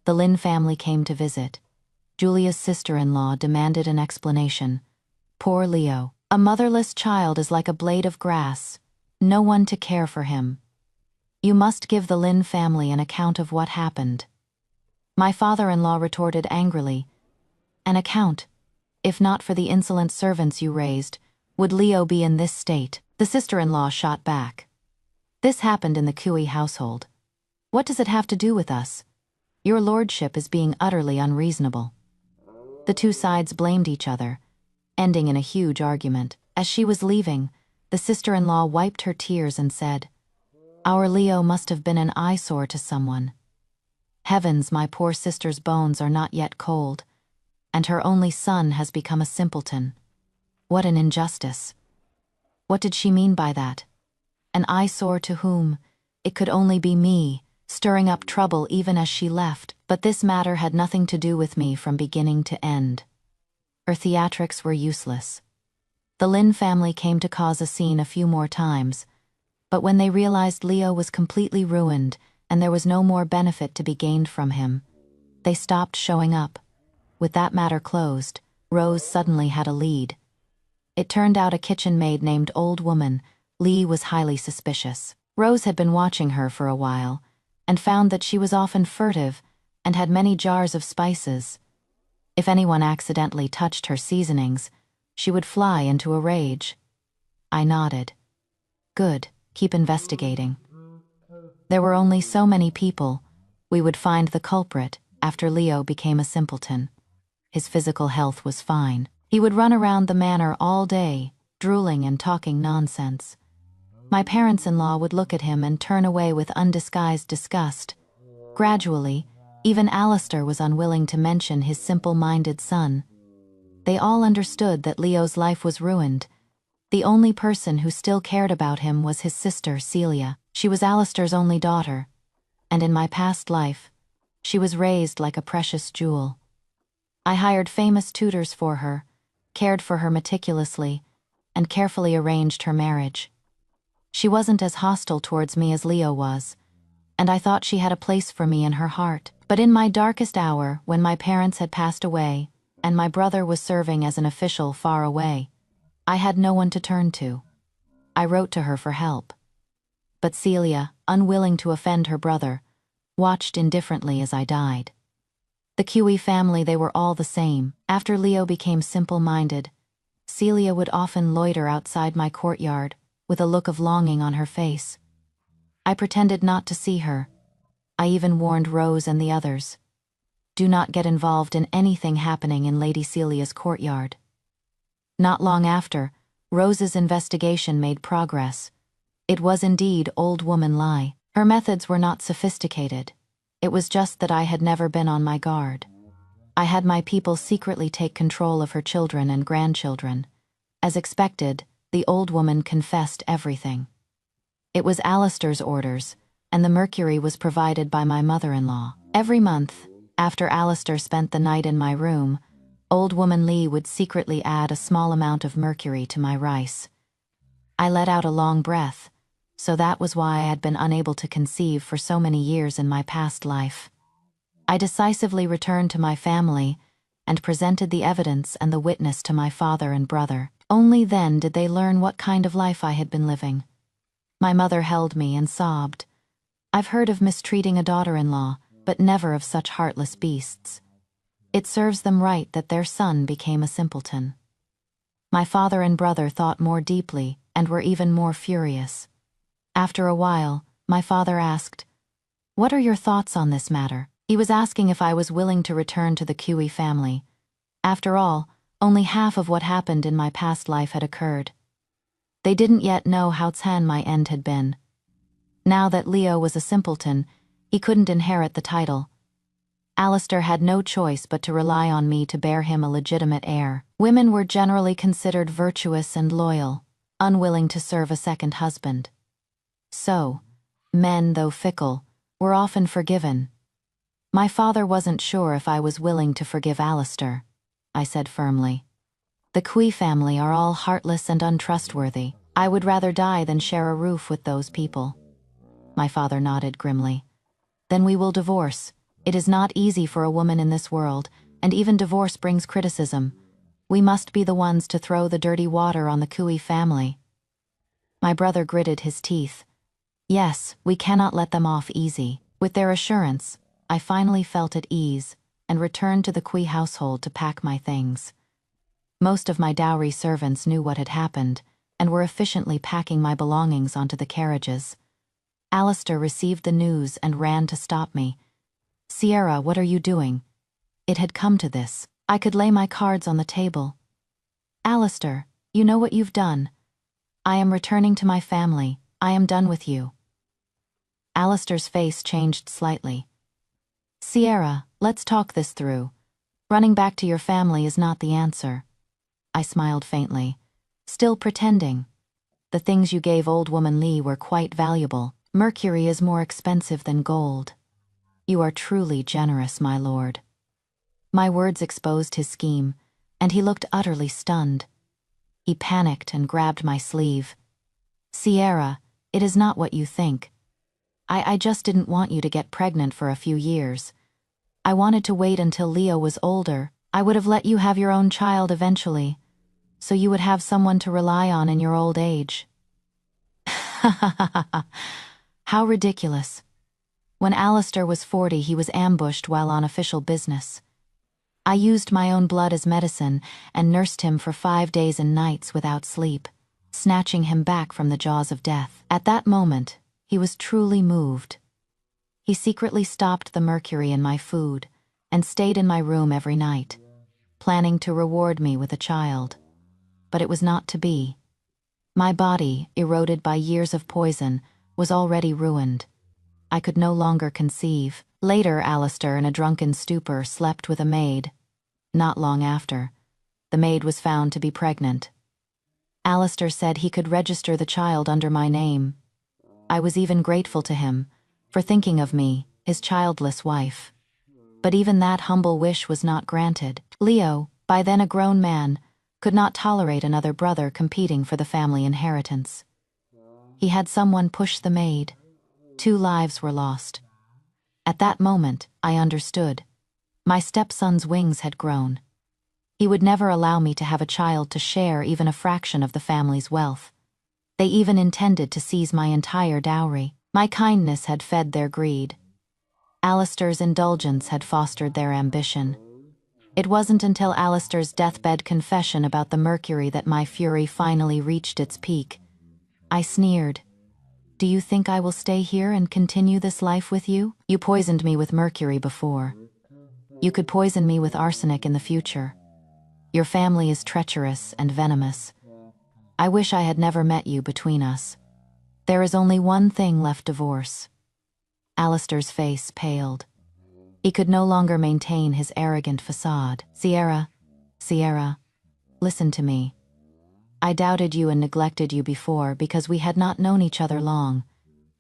The Lin family came to visit. Julia's sister-in-law demanded an explanation. Poor Leo. A motherless child is like a blade of grass. No one to care for him. You must give the Lin family an account of what happened. My father-in-law retorted angrily, "An account? If not for the insolent servants you raised, would Leo be in this state?" The sister-in-law shot back. "This happened in the Kui household. What does it have to do with us? Your lordship is being utterly unreasonable." The two sides blamed each other, ending in a huge argument. As she was leaving, the sister-in-law wiped her tears and said, "Our Leo must have been an eyesore to someone. Heavens, my poor sister's bones are not yet cold, and her only son has become a simpleton. What an injustice." What did she mean by that? An eyesore to whom? It could only be me, stirring up trouble even as she left, but this matter had nothing to do with me from beginning to end. Her theatrics were useless. The Lin family came to cause a scene a few more times, but when they realized Leo was completely ruined and there was no more benefit to be gained from him, they stopped showing up. With that matter closed, Rose suddenly had a lead. It turned out a kitchen maid named Old Woman. Lee was highly suspicious. Rose had been watching her for a while, and found that she was often furtive and had many jars of spices. If anyone accidentally touched her seasonings, she would fly into a rage. I nodded. Good, keep investigating. There were only so many people. We would find the culprit after Leo became a simpleton. His physical health was fine. He would run around the manor all day, drooling and talking nonsense. My parents-in-law would look at him and turn away with undisguised disgust. Gradually, even Alistair was unwilling to mention his simple-minded son. They all understood that Leo's life was ruined. The only person who still cared about him was his sister, Celia. She was Alistair's only daughter, and in my past life, she was raised like a precious jewel. I hired famous tutors for her, cared for her meticulously, and carefully arranged her marriage. She wasn't as hostile towards me as Leo was, and I thought she had a place for me in her heart. But in my darkest hour, when my parents had passed away, and my brother was serving as an official far away, I had no one to turn to. I wrote to her for help. But Celia, unwilling to offend her brother, watched indifferently as I died. The QE family, they were all the same. After Leo became simple-minded, Celia would often loiter outside my courtyard with a look of longing on her face. I pretended not to see her. I even warned Rose and the others. Do not get involved in anything happening in Lady Celia's courtyard. Not long after, Rose's investigation made progress. It was indeed old woman lie. Her methods were not sophisticated. It was just that I had never been on my guard. I had my people secretly take control of her children and grandchildren. As expected, the old woman confessed everything. It was Alistair's orders, and the mercury was provided by my mother-in-law. Every month, after Alistair spent the night in my room, old woman Lee would secretly add a small amount of mercury to my rice. I let out a long breath, so that was why I had been unable to conceive for so many years in my past life. I decisively returned to my family and presented the evidence and the witness to my father and brother. Only then did they learn what kind of life I had been living. My mother held me and sobbed. I've heard of mistreating a daughter-in-law, but never of such heartless beasts. It serves them right that their son became a simpleton. My father and brother thought more deeply and were even more furious. After a while, my father asked, "What are your thoughts on this matter?" He was asking if I was willing to return to the QE family. After all, only half of what happened in my past life had occurred. They didn't yet know how Tan my end had been. Now that Leo was a simpleton, he couldn't inherit the title. Alistair had no choice but to rely on me to bear him a legitimate heir. Women were generally considered virtuous and loyal, unwilling to serve a second husband. So, men, though fickle, were often forgiven. My father wasn't sure if I was willing to forgive Alistair. I said firmly. The Kui family are all heartless and untrustworthy. I would rather die than share a roof with those people. My father nodded grimly. Then we will divorce. It is not easy for a woman in this world, and even divorce brings criticism. We must be the ones to throw the dirty water on the Kui family. My brother gritted his teeth. Yes, we cannot let them off easy. With their assurance, I finally felt at ease and returned to the Kui household to pack my things. Most of my dowry servants knew what had happened and were efficiently packing my belongings onto the carriages. Alistair received the news and ran to stop me. "Sierra, what are you doing?" It had come to this. I could lay my cards on the table. "Alistair, you know what you've done. I am returning to my family. I am done with you." Alistair's face changed slightly. "Sierra, let's talk this through. Running back to your family is not the answer." I smiled faintly, still pretending. "The things you gave old woman Lee were quite valuable. Mercury is more expensive than gold. You are truly generous, my lord." My words exposed his scheme, and he looked utterly stunned. He panicked and grabbed my sleeve. "Sierra, it is not what you think. I just didn't want you to get pregnant for a few years. I wanted to wait until Leo was older. I would have let you have your own child eventually, so you would have someone to rely on in your old age." How ridiculous. When Alistair was 40, he was ambushed while on official business. I used my own blood as medicine and nursed him for 5 days and nights without sleep, snatching him back from the jaws of death. At that moment, he was truly moved. He secretly stopped the mercury in my food and stayed in my room every night, planning to reward me with a child. But it was not to be. My body, eroded by years of poison, was already ruined. I could no longer conceive. Later, Alistair, in a drunken stupor, slept with a maid. Not long after, the maid was found to be pregnant. Alistair said he could register the child under my name. I was even grateful to him for thinking of me, his childless wife. But even that humble wish was not granted. Leo, by then a grown man, could not tolerate another brother competing for the family inheritance. He had someone push the maid. 2 lives were lost. At that moment, I understood. My stepson's wings had grown. He would never allow me to have a child to share even a fraction of the family's wealth. They even intended to seize my entire dowry. My kindness had fed their greed. Alistair's indulgence had fostered their ambition. It wasn't until Alistair's deathbed confession about the mercury that my fury finally reached its peak. I sneered. "Do you think I will stay here and continue this life with you? You poisoned me with mercury before. You could poison me with arsenic in the future. Your family is treacherous and venomous. I wish I had never met you between us. There is only one thing left: divorce." Alistair's face paled. He could no longer maintain his arrogant facade. Sierra, listen to me. I doubted you and neglected you before because we had not known each other long,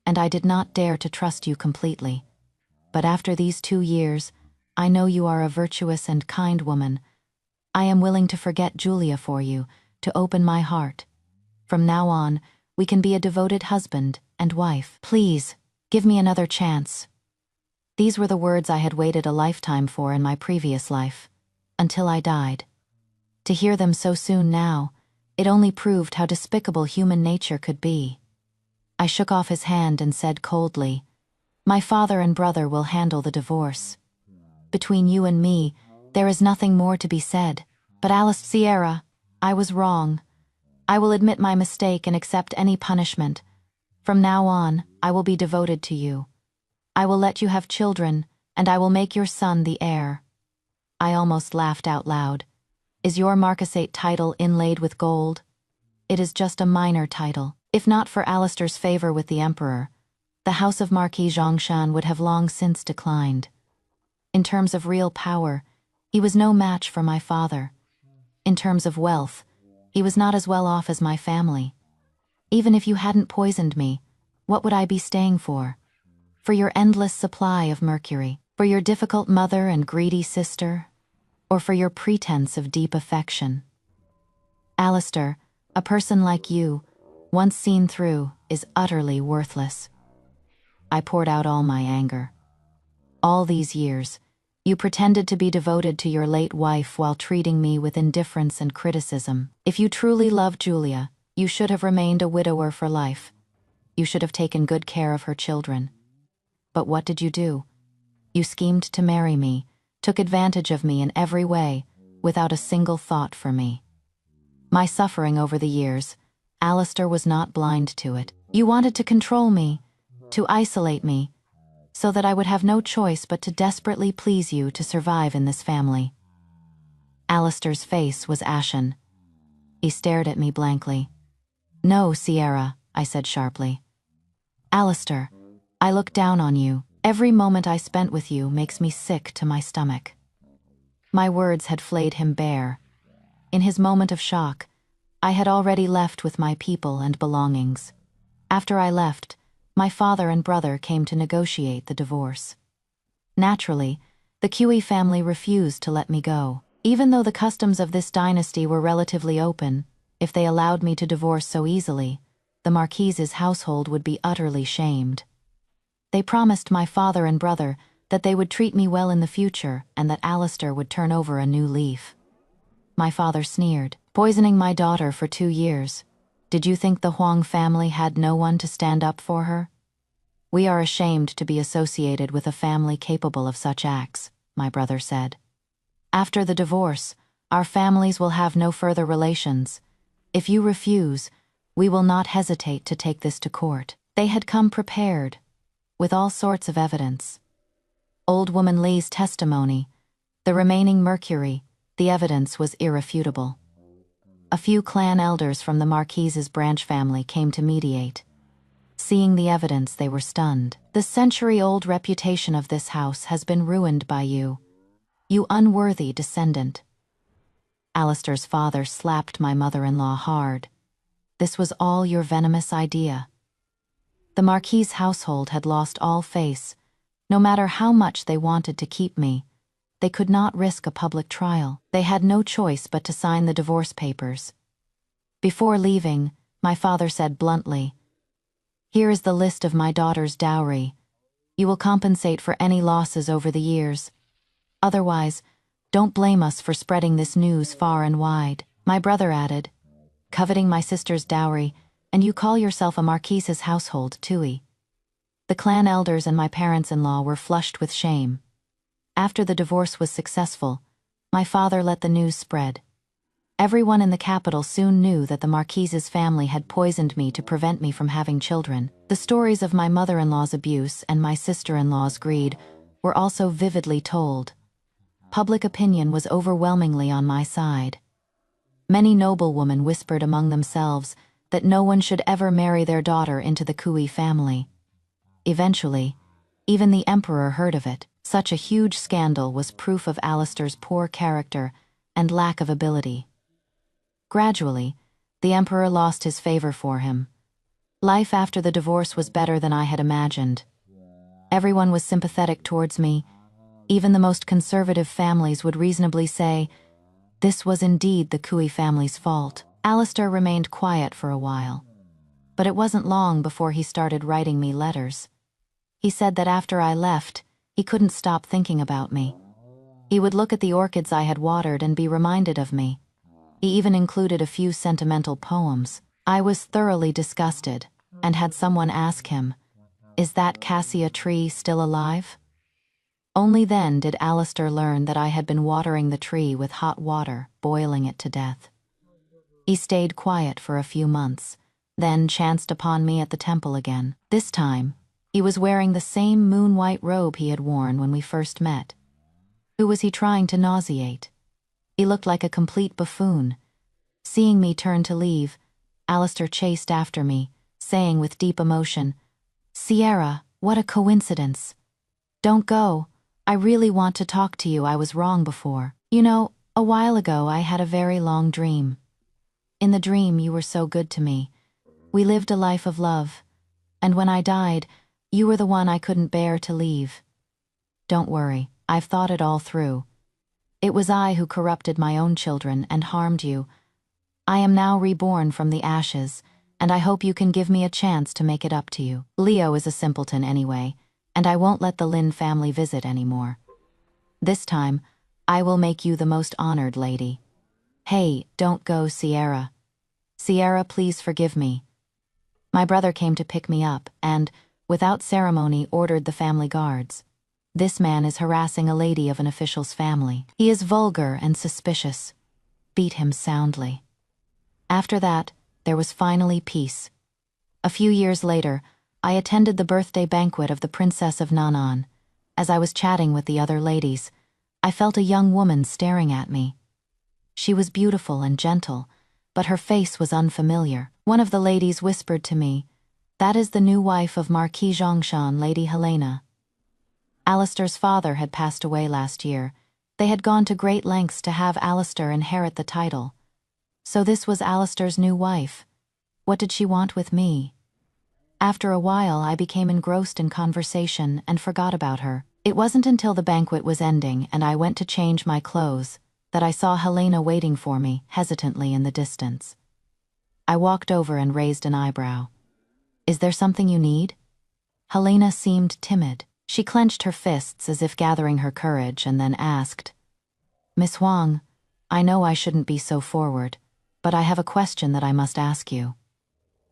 and I did not dare to trust you completely. But after these 2 years, I know you are a virtuous and kind woman. I am willing to forget Julia for you, to open my heart. From now on, we can be a devoted husband and wife. Please, give me another chance. These were the words I had waited a lifetime for in my previous life, until I died. To hear them so soon now, it only proved how despicable human nature could be. I shook off his hand and said coldly, "My father and brother will handle the divorce. Between you and me, there is nothing more to be said." But Sierra, I was wrong. I will admit my mistake and accept any punishment. From now on, I will be devoted to you. I will let you have children, and I will make your son the heir. I almost laughed out loud. Is your marquisate title inlaid with gold? It is just a minor title. If not for Alistair's favor with the emperor, the house of Marquis Zhongshan would have long since declined. In terms of real power, he was no match for my father. In terms of wealth, he was not as well off as my family. Even if you hadn't poisoned me, what would I be staying for? For your endless supply of mercury? For your difficult mother and greedy sister? Or for your pretense of deep affection? Alistair, a person like you, once seen through, is utterly worthless. I poured out all my anger. All these years, you pretended to be devoted to your late wife while treating me with indifference and criticism. If you truly loved Julia, you should have remained a widower for life. You should have taken good care of her children. But what did you do? You schemed to marry me, took advantage of me in every way, without a single thought for me. My suffering over the years, Alistair was not blind to it. You wanted to control me, to isolate me, so that I would have no choice but to desperately please you to survive in this family. Alistair's face was ashen. He stared at me blankly. "No, Sierra," I said sharply. "Alistair, I look down on you. Every moment I spent with you makes me sick to my stomach." My words had flayed him bare. In his moment of shock, I had already left with my people and belongings. After I left, my father and brother came to negotiate the divorce. Naturally, the Cui family refused to let me go. Even though the customs of this dynasty were relatively open, if they allowed me to divorce so easily, the Marquise's household would be utterly shamed. They promised my father and brother that they would treat me well in the future and that Alistair would turn over a new leaf. My father sneered. "Poisoning my daughter for 2 years. Did you think the Huang family had no one to stand up for her? We are ashamed to be associated with a family capable of such acts, my brother said. After the divorce, our families will have no further relations. If you refuse, we will not hesitate to take this to court. They had come prepared, with all sorts of evidence. Old woman Lee's testimony, the remaining mercury, the evidence was irrefutable. A few clan elders from the Marquise's branch family came to mediate. Seeing the evidence, they were stunned. The century-old reputation of this house has been ruined by you. You unworthy descendant. Alistair's father slapped my mother-in-law hard. This was all your venomous idea. The Marquise household had lost all face. No matter how much they wanted to keep me, they could not risk a public trial. They had no choice but to sign the divorce papers. Before leaving, my father said bluntly, "Here is the list of my daughter's dowry. You will compensate for any losses over the years. Otherwise, don't blame us for spreading this news far and wide." My brother added, "Coveting my sister's dowry, and you call yourself a Marquise's household, too." The clan elders and my parents-in-law were flushed with shame. After the divorce was successful, my father let the news spread. Everyone in the capital soon knew that the Marquise's family had poisoned me to prevent me from having children. The stories of my mother-in-law's abuse and my sister-in-law's greed were also vividly told. Public opinion was overwhelmingly on my side. Many noblewomen whispered among themselves that no one should ever marry their daughter into the Kui family. Eventually, even the emperor heard of it. Such a huge scandal was proof of Alistair's poor character and lack of ability. Gradually, the emperor lost his favor for him. Life after the divorce was better than I had imagined. Everyone was sympathetic towards me. Even the most conservative families would reasonably say, this was indeed the Kui family's fault. Alistair remained quiet for a while, but it wasn't long before he started writing me letters. He said that after I left, he couldn't stop thinking about me. He would look at the orchids I had watered and be reminded of me. He even included a few sentimental poems. I was thoroughly disgusted and had someone ask him, "Is that cassia tree still alive?" Only then did Alistair learn that I had been watering the tree with hot water, boiling it to death. He stayed quiet for a few months, then chanced upon me at the temple again. This time, he was wearing the same moon-white robe he had worn when we first met. Who was he trying to nauseate? He looked like a complete buffoon. Seeing me turn to leave, Alistair chased after me, saying with deep emotion, "Sierra, what a coincidence. Don't go. I really want to talk to you. I was wrong before. You know, a while ago I had a very long dream. In the dream you were so good to me. We lived a life of love. And when I died, you were the one I couldn't bear to leave. Don't worry, I've thought it all through. It was I who corrupted my own children and harmed you. I am now reborn from the ashes, and I hope you can give me a chance to make it up to you. Leo is a simpleton anyway, and I won't let the Lin family visit anymore. This time, I will make you the most honored lady. Hey, don't go, Sierra. Sierra, please forgive me." My brother came to pick me up and, without ceremony, ordered the family guards. "This man is harassing a lady of an official's family. He is vulgar and suspicious. Beat him soundly." After that, there was finally peace. A few years later, I attended the birthday banquet of the Princess of Nanan. As I was chatting with the other ladies, I felt a young woman staring at me. She was beautiful and gentle, but her face was unfamiliar. One of the ladies whispered to me, "That is the new wife of Marquis Zhongshan, Lady Helena." Alistair's father had passed away last year. They had gone to great lengths to have Alistair inherit the title. So this was Alistair's new wife. What did she want with me? After a while, I became engrossed in conversation and forgot about her. It wasn't until the banquet was ending and I went to change my clothes that I saw Helena waiting for me, hesitantly in the distance. I walked over and raised an eyebrow. "Is there something you need?" Helena seemed timid. She clenched her fists as if gathering her courage and then asked, "Miss Huang, I know I shouldn't be so forward, but I have a question that I must ask you."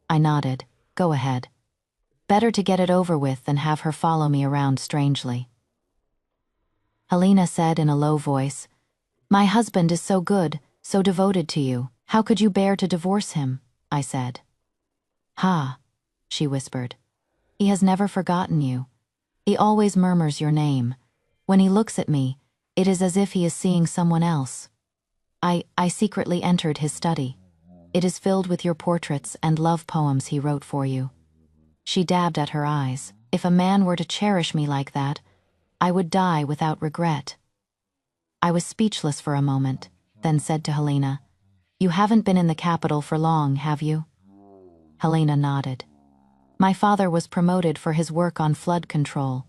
I nodded. Go ahead. Better to get it over with than have her follow me around strangely. Helena said in a low voice, My husband is so good, so devoted to you. How could you bear to divorce him? I said. Ha, she whispered. He has never forgotten you. He always murmurs your name. When he looks at me, it is as if he is seeing someone else. I secretly entered his study. It is filled with your portraits and love poems he wrote for you. She dabbed at her eyes. If a man were to cherish me like that, I would die without regret. I was speechless for a moment, then said to Helena, You haven't been in the capital for long, have you? Helena nodded. My father was promoted for his work on flood control.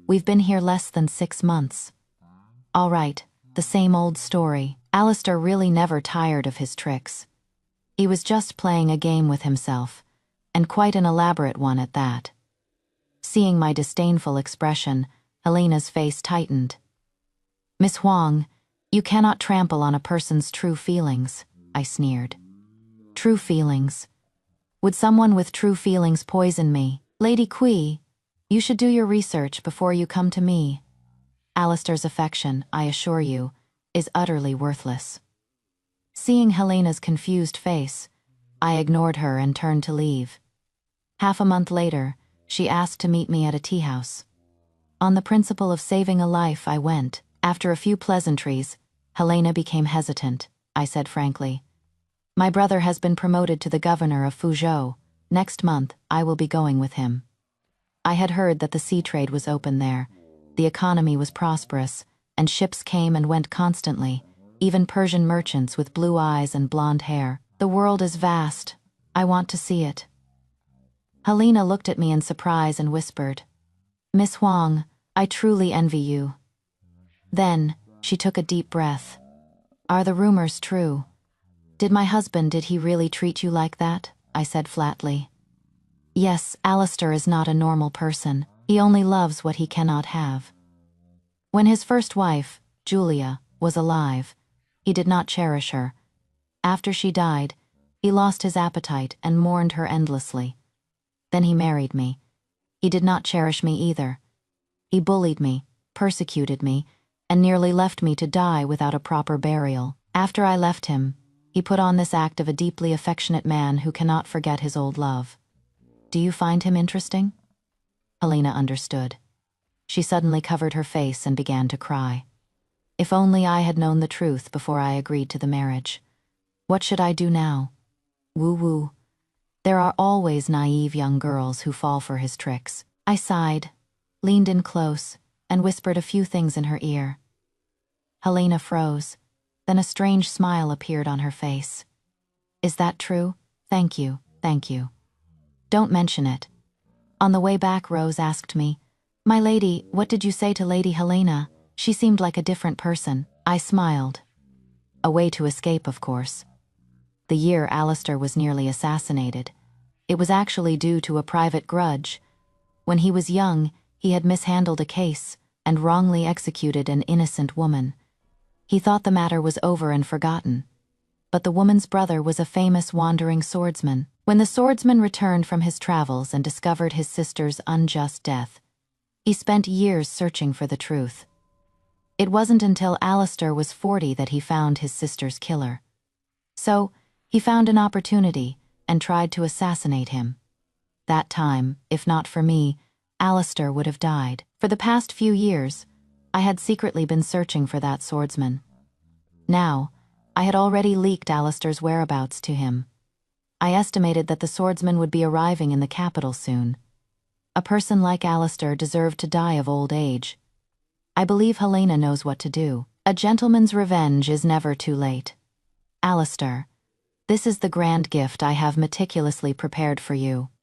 We've been here less than 6 months. All right, the same old story. Alistair really never tired of his tricks. He was just playing a game with himself, and quite an elaborate one at that. Seeing my disdainful expression, Helena's face tightened. Miss Huang, you cannot trample on a person's true feelings, I sneered. True feelings? Would someone with true feelings poison me? Lady Kui, you should do your research before you come to me. Alistair's affection, I assure you, is utterly worthless. Seeing Helena's confused face, I ignored her and turned to leave. Half a month later, she asked to meet me at a tea house. On the principle of saving a life, I went. After a few pleasantries, Helena became hesitant. I said frankly, My brother has been promoted to the governor of Fuzhou. Next month, I will be going with him. I had heard that the sea trade was open there. The economy was prosperous, and ships came and went constantly, even Persian merchants with blue eyes and blonde hair. The world is vast. I want to see it. Helena looked at me in surprise and whispered, Miss Huang, I truly envy you. Then, she took a deep breath. Are the rumors true? Did he really treat you like that? I said flatly. Yes, Alistair is not a normal person. He only loves what he cannot have. When his first wife, Julia, was alive, he did not cherish her. After she died, he lost his appetite and mourned her endlessly. Then he married me. He did not cherish me either. He bullied me, persecuted me, and nearly left me to die without a proper burial. After I left him, he put on this act of a deeply affectionate man who cannot forget his old love. Do you find him interesting? Helena understood. She suddenly covered her face and began to cry. If only I had known the truth before I agreed to the marriage. What should I do now? Woo-woo. There are always naive young girls who fall for his tricks. I sighed, leaned in close, and whispered a few things in her ear. Helena froze. Then a strange smile appeared on her face. Is that true? Thank you, thank you. Don't mention it. On the way back, Rose asked me, My lady, what did you say to Lady Helena? She seemed like a different person. I smiled. A way to escape, of course. The year Alistair was nearly assassinated. It was actually due to a private grudge. When he was young, he had mishandled a case and wrongly executed an innocent woman. He thought the matter was over and forgotten. But the woman's brother was a famous wandering swordsman. When the swordsman returned from his travels and discovered his sister's unjust death, he spent years searching for the truth. It wasn't until Alistair was 40 that he found his sister's killer. So, he found an opportunity and tried to assassinate him. That time, if not for me, Alistair would have died. For the past few years, I had secretly been searching for that swordsman. Now, I had already leaked Alistair's whereabouts to him. I estimated that the swordsman would be arriving in the capital soon. A person like Alistair deserved to die of old age. I believe Helena knows what to do. A gentleman's revenge is never too late. Alistair, this is the grand gift I have meticulously prepared for you.